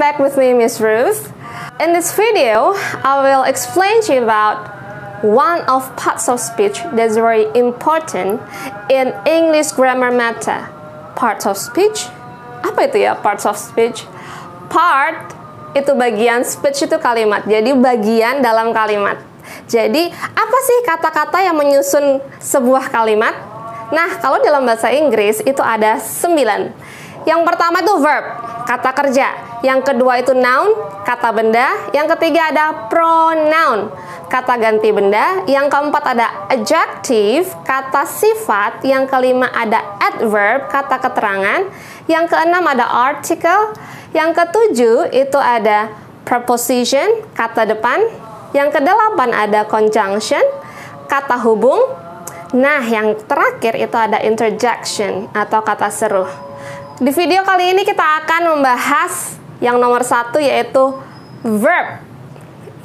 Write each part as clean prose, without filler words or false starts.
back with me, Miss Ruth. In this video, I will explain to you about one of parts of speech that's very important in English grammar matter. Parts of speech? Apa itu ya parts of speech? Part itu bagian, speech itu kalimat. Jadi bagian dalam kalimat. Jadi apa sih kata-kata yang menyusun sebuah kalimat? Nah, kalau dalam bahasa Inggris itu ada 9. Yang pertama itu verb, kata kerja. Yang kedua itu noun, kata benda. Yang ketiga ada pronoun, kata ganti benda. Yang keempat ada adjective, kata sifat. Yang kelima ada adverb, kata keterangan. Yang keenam ada article. Yang ketujuh itu ada preposition, kata depan. Yang kedelapan ada conjunction, kata hubung. Nah, yang terakhir itu ada interjection atau kata seru. Di video kali ini kita akan membahas yang nomor 1 yaitu verb.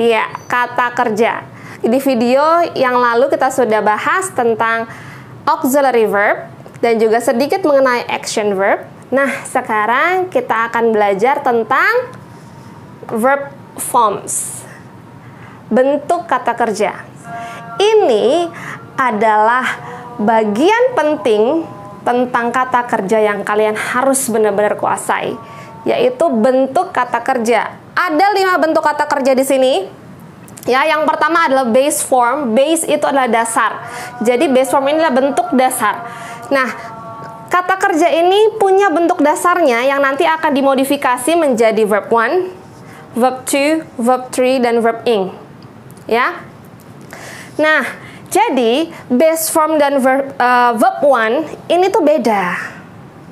Iya, kata kerja. Di video yang lalu kita sudah bahas tentang auxiliary verb dan juga sedikit mengenai action verb. Nah, sekarang kita akan belajar tentang verb forms. Bentuk kata kerja. Ini adalah bagian penting tentang kata kerja yang kalian harus benar-benar kuasai, yaitu bentuk kata kerja. Ada 5 bentuk kata kerja di sini. Ya, yang pertama adalah base form. Base itu adalah dasar. Jadi base form ini adalah bentuk dasar. Nah, kata kerja ini punya bentuk dasarnya yang nanti akan dimodifikasi menjadi verb 1, verb 2, verb 3, dan verb ing. Ya. Nah, jadi base form dan verb 1 ini tuh beda.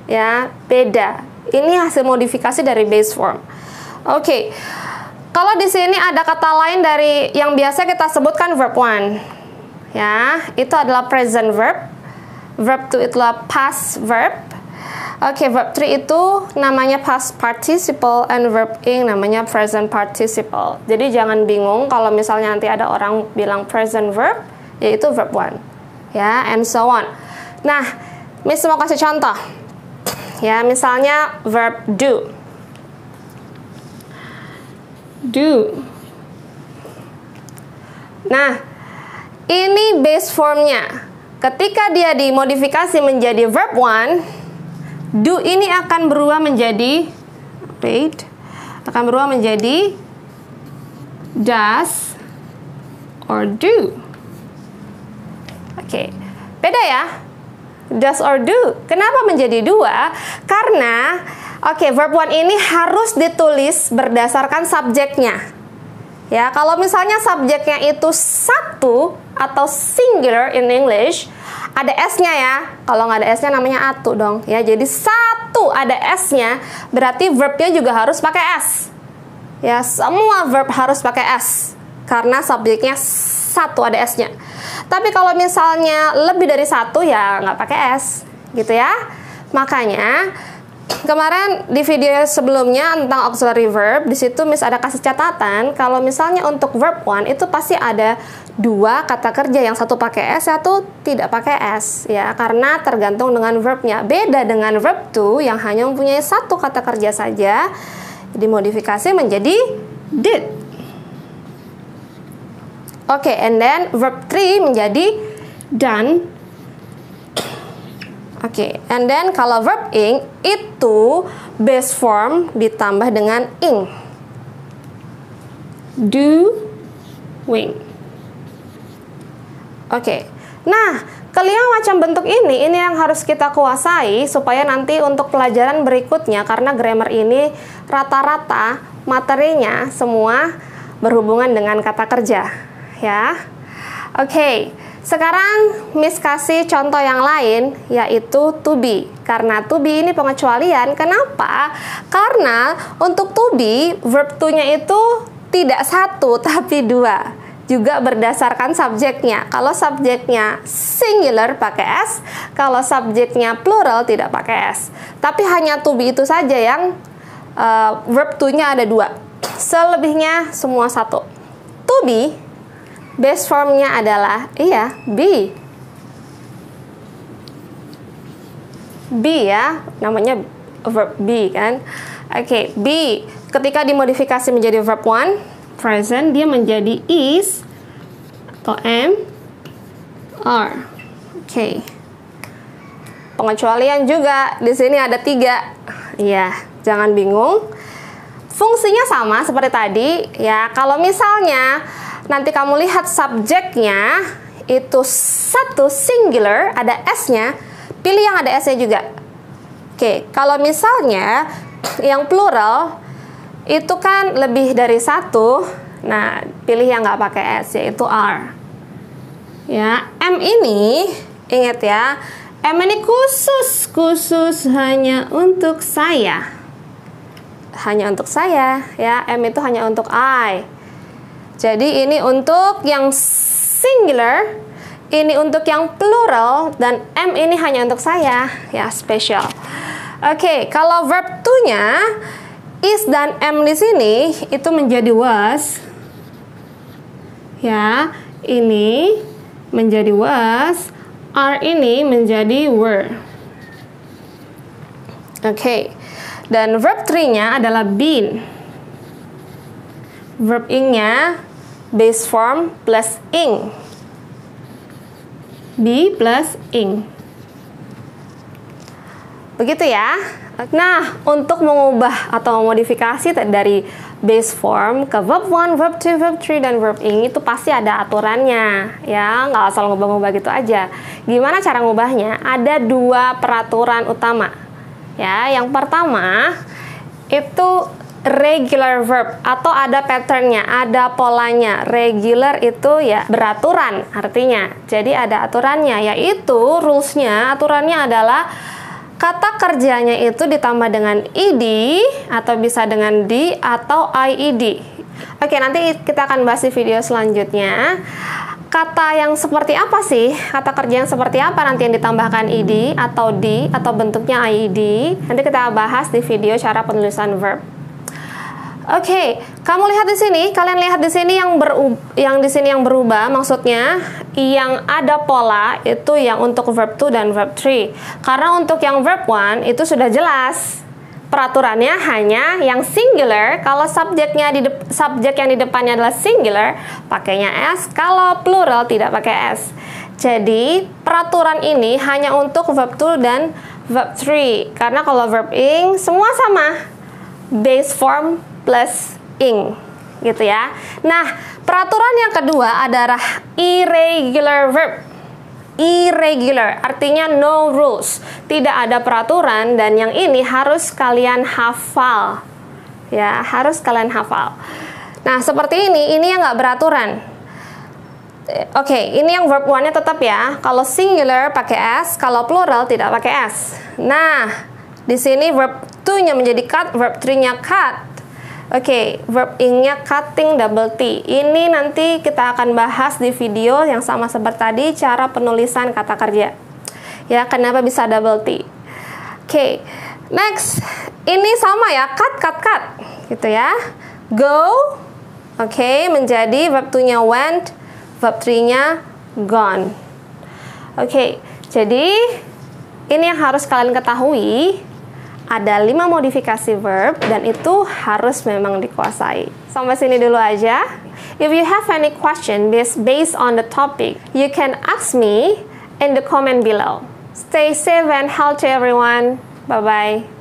Ya, beda. Ini hasil modifikasi dari base form. Oke. Kalau di sini ada kata lain dari yang biasa kita sebutkan verb 1. Ya, itu adalah present verb. Verb 2 itu adalah past verb. Oke, verb 3 itu namanya past participle and verb ing namanya present participle. Jadi jangan bingung kalau misalnya nanti ada orang bilang present verb, yaitu verb 1. Ya, and so on. Nah, Miss mau kasih contoh. Ya, misalnya verb do. Do. Nah, ini base formnya. Ketika dia dimodifikasi menjadi verb 1, do ini akan berubah menjadi does or do. Oke, beda ya. Does or do. Kenapa menjadi 2? Karena verb 1 ini harus ditulis berdasarkan subjeknya. Ya, kalau misalnya subjeknya itu 1 atau singular in English, ada S-nya ya. Kalau nggak ada S-nya namanya atu dong. Ya, jadi 1 ada S-nya, berarti verbnya juga harus pakai S. Ya, semua verb harus pakai S karena subjeknya 1 ada S-nya. Tapi kalau misalnya lebih dari 1 ya nggak pakai S, gitu ya. Makanya kemarin di video sebelumnya tentang auxiliary verb, di situ Miss ada kasih catatan kalau misalnya untuk verb 1 itu pasti ada 2 kata kerja, yang satu pakai S, satu tidak pakai S, ya, karena tergantung dengan verbnya. Beda dengan verb 2 yang hanya mempunyai 1 kata kerja saja, dimodifikasi menjadi did. Oke, and then verb 3 menjadi done. Oke, and then kalau verb ing itu base form ditambah dengan ing. Doing. Oke. Nah, kelima macam bentuk ini yang harus kita kuasai supaya nanti untuk pelajaran berikutnya, karena grammar ini rata-rata materinya semua berhubungan dengan kata kerja, ya. Oke. Sekarang Miss kasih contoh yang lain, yaitu to be. Karena to be ini pengecualian. Kenapa? Karena untuk to be, verb to-nya itu tidak 1 tapi 2. Juga berdasarkan subjeknya. Kalau subjeknya singular pakai S, kalau subjeknya plural tidak pakai S. Tapi hanya to be itu saja yang verb to-nya ada 2. Selebihnya semua 1. To be base formnya adalah be. Be ya, namanya verb be kan. Oke, B. Ketika dimodifikasi menjadi verb 1 present, dia menjadi is atau am, are. Oke. Pengecualian juga di sini ada 3. Ya, jangan bingung. Fungsinya sama seperti tadi ya. Kalau misalnya nanti kamu lihat subjeknya itu satu singular, ada s-nya, pilih yang ada s-nya juga. Oke, kalau misalnya yang plural itu kan lebih dari 1, nah pilih yang nggak pakai s, yaitu are. Ya, m ini ingat ya, m ini khusus hanya untuk saya. Hanya untuk saya ya, M itu hanya untuk I. Jadi ini untuk yang singular, ini untuk yang plural, dan M ini hanya untuk saya ya, spesial. Oke, kalau verb to-nya is dan am di sini itu menjadi was. Ya, ini menjadi was, are ini menjadi were. Oke. Dan verb 3-nya adalah been. Verb ing-nya base form plus ing. Be plus ing. Begitu ya. Nah, untuk mengubah atau memodifikasi dari base form ke verb 1, verb 2, verb 3, dan verb ing itu pasti ada aturannya. Ya, nggak asal ngubah-ngubah gitu aja. Gimana cara ngubahnya? Ada 2 peraturan utama. Ya, yang pertama itu regular verb atau ada patternnya, ada polanya. Regular itu ya beraturan artinya. Jadi ada aturannya, yaitu rulesnya, aturannya adalah kata kerjanya itu ditambah dengan ed atau bisa dengan d atau ied. Oke, nanti kita akan bahas di video selanjutnya. Kata yang seperti apa sih? Kata kerja yang seperti apa nanti yang ditambahkan ed atau d atau bentuknya ied? Nanti kita bahas di video cara penulisan verb. Oke, kamu lihat di sini, kalian lihat di sini yang berubah, maksudnya yang ada pola itu yang untuk verb 2 dan verb 3. Karena untuk yang verb 1 itu sudah jelas. Peraturannya hanya yang singular, kalau subjek yang di depannya adalah singular, pakainya s, kalau plural tidak pakai s. Jadi, peraturan ini hanya untuk verb 2 dan verb 3. Karena kalau verb ing, semua sama. Base form plus ing. Gitu ya. Nah, peraturan yang kedua adalah irregular verb. Irregular artinya no rules, tidak ada peraturan, dan yang ini harus kalian hafal ya, harus kalian hafal. Nah, seperti ini yang nggak beraturan. Oke, ini yang verb 1-nya tetap ya, kalau singular pakai s, kalau plural tidak pakai s. Nah, di sini verb 2-nya menjadi cut, verb 3-nya cut. Oke, verb ing-nya cutting double T. Ini nanti kita akan bahas di video yang sama seperti tadi, cara penulisan kata kerja. Ya, kenapa bisa double T. Oke, next. Ini sama ya, cut. Gitu ya. Go. Oke, menjadi verb 2-nya went, verb 3-nya gone. Oke, jadi ini yang harus kalian ketahui. Ada 5 modifikasi verb dan itu harus memang dikuasai. Sampai sini dulu aja. If you have any question based on the topic, you can ask me in the comment below. Stay safe and healthy everyone. Bye-bye.